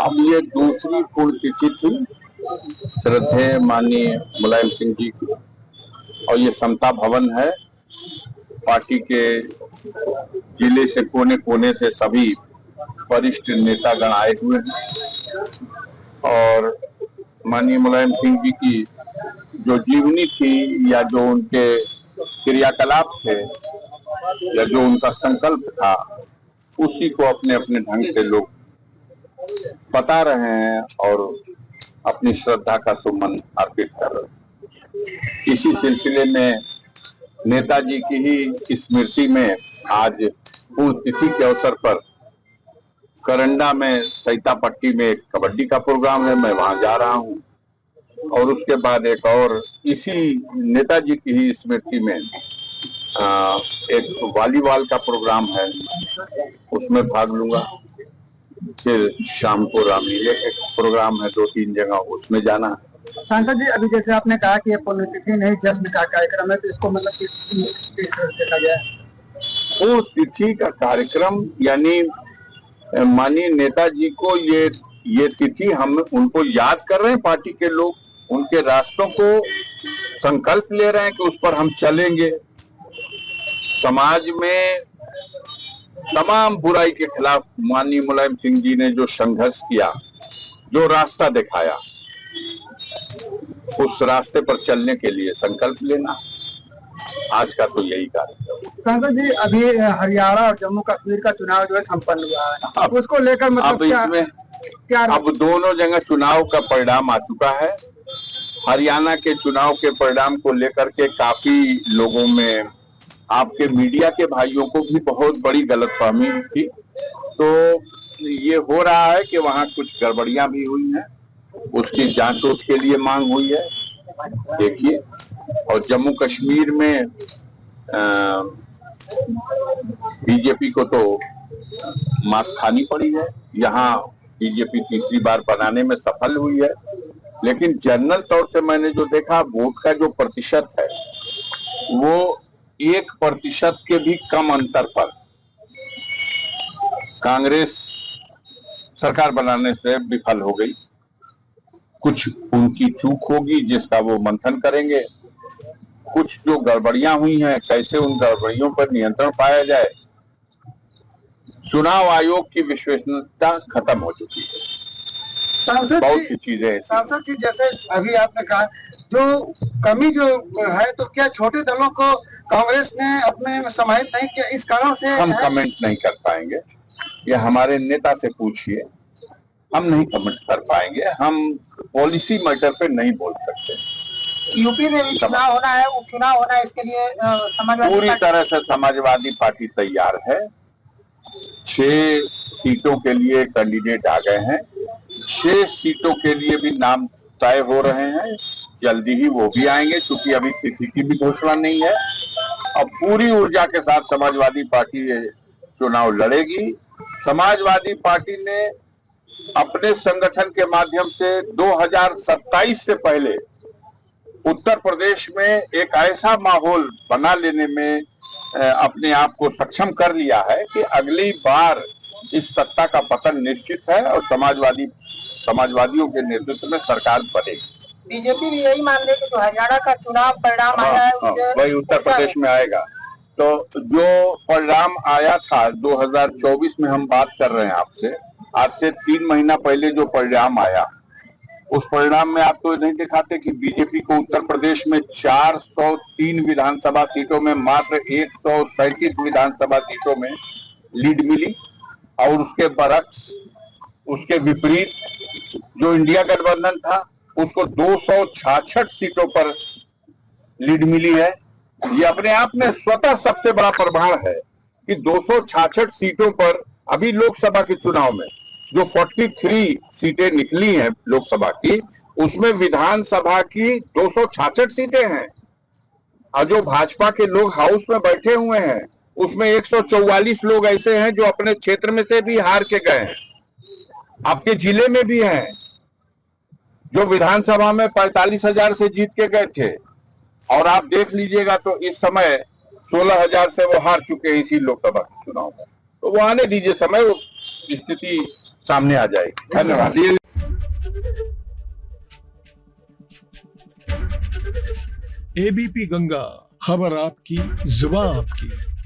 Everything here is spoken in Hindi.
अब ये दूसरी पुण्यतिथि थी श्रद्धेय माननीय मुलायम सिंह जी की, और ये समता भवन है। पार्टी के जिले से कोने कोने से सभी वरिष्ठ नेतागण आए हुए हैं और माननीय मुलायम सिंह जी की जो जीवनी थी या जो उनके क्रियाकलाप थे या जो उनका संकल्प था, उसी को अपने अपने ढंग से लोग बता रहे हैं और अपनी श्रद्धा का सुमन अर्पित कर रहे हैं। इसी सिलसिले में नेताजी की ही स्मृति में आज पुण्यतिथि के अवसर पर करंडा में सैतापट्टी में एक कबड्डी का प्रोग्राम है, मैं वहां जा रहा हूं। और उसके बाद एक और इसी नेताजी की ही स्मृति में एक वॉलीबॉल का प्रोग्राम है, उसमें भाग लूंगा। फिर शाम को रामलीला एक प्रोग्राम है, 2-3 जगह, उसमें जाना है। सांसद जी, अभी जैसे आपने कहा कि ये पुण्यतिथि नहीं जश्न का कार्यक्रम है, तो इसको मतलब किस तरह से देखा गया है? पुण्यतिथि का कार्यक्रम यानी माननीय नेताजी को ये तिथि हम उनको याद कर रहे हैं। पार्टी के लोग उनके रास्तों को संकल्प ले रहे हैं कि उस पर हम चलेंगे। समाज में तमाम बुराई के खिलाफ माननीय मुलायम सिंह जी ने जो संघर्ष किया, जो रास्ता दिखाया, उस रास्ते पर चलने के लिए संकल्प लेना आज का तो यही कार्यक्रम। सांसद जी, अभी हरियाणा और जम्मू कश्मीर का चुनाव जो है संपन्न हुआ है, अब उसको लेकर मतलब क्या अब दोनों जगह चुनाव का परिणाम आ चुका है। हरियाणा के चुनाव के परिणाम को लेकर के काफी लोगों में, आपके मीडिया के भाइयों को भी बहुत बड़ी गलतफहमी थी। तो ये हो रहा है कि वहाँ कुछ गड़बड़ियां भी हुई हैं, उसकी जांच के लिए मांग हुई है, देखिए। और जम्मू कश्मीर में बीजेपी को तो मात खानी पड़ी है। यहाँ बीजेपी तीसरी बार बनाने में सफल हुई है, लेकिन जनरल तौर से मैंने जो देखा, वोट का जो प्रतिशत है वो 1% के भी कम अंतर पर कांग्रेस सरकार बनाने से विफल हो गई। कुछ उनकी चूक होगी जिसका वो मंथन करेंगे, कुछ जो गड़बड़ियां हुई हैं, कैसे उन गड़बड़ियों पर नियंत्रण पाया जाए। चुनाव आयोग की विश्वसनीयता खत्म हो चुकी है। बहुत सी चीजें। सांसद जी, जैसे अभी आपने कहा जो कमी जो है, तो क्या छोटे दलों को कांग्रेस ने अपने में समाहित नहीं किया, इस कारण से हम कमेंट नहीं कर पाएंगे। ये हमारे नेता से पूछिए, हम नहीं कमेंट कर पाएंगे। हम पॉलिसी मैटर पे नहीं बोल सकते। यूपी में भी चुनाव होना है, उपचुनाव होना है, इसके लिए समाजवादी पूरी तरह से समाजवादी पार्टी तैयार है। 6 सीटों के लिए कैंडिडेट आ गए हैं, 6 सीटों के लिए भी नाम तय हो रहे हैं, जल्दी ही वो भी आएंगे, क्योंकि अभी तिथि की भी घोषणा नहीं है। अब पूरी ऊर्जा के साथ समाजवादी पार्टी चुनाव लड़ेगी। समाजवादी पार्टी ने अपने संगठन के माध्यम से 2027 से पहले उत्तर प्रदेश में एक ऐसा माहौल बना लेने में अपने आप को सक्षम कर लिया है कि अगली बार इस सत्ता का पतन निश्चित है और समाजवादियों के नेतृत्व में सरकार बनेगी। बीजेपी भी यही मान रही है कि जो हरियाणा का चुनाव परिणाम आया है, वही उत्तर प्रदेश में आएगा। तो जो परिणाम आया था 2024 में, हम बात कर रहे हैं आपसे, आज से 3 महीना पहले जो परिणाम आया, उस परिणाम में आप तो नहीं दिखाते कि बीजेपी को उत्तर प्रदेश में 403 विधानसभा सीटों में मात्र 137 विधानसभा सीटों में लीड मिली, और उसके बरक्स, उसके विपरीत जो इंडिया गठबंधन था उसको 266 सीटों पर लीड मिली है। ये अपने आप में स्वतः सबसे बड़ा प्रमाण है कि 266 सीटों पर अभी लोकसभा के चुनाव में जो 43 सीटें निकली हैं लोकसभा की, उसमें विधानसभा की 266 सीटें हैं। और जो भाजपा के लोग हाउस में बैठे हुए हैं, उसमें 144 लोग ऐसे हैं जो अपने क्षेत्र में से भी हार के गए हैं, आपके जिले में भी हैं, जो विधानसभा में 45,000 से जीत के गए थे। और आप देख लीजिएगा तो इस समय 16,000 से वो हार चुके हैं इसी लोकसभा के चुनाव में। तो वो आने दीजिए समय, वो स्थिति सामने आ जाएगी। धन्यवाद। एबीपी गंगा, खबर आपकी, जुबान आपकी।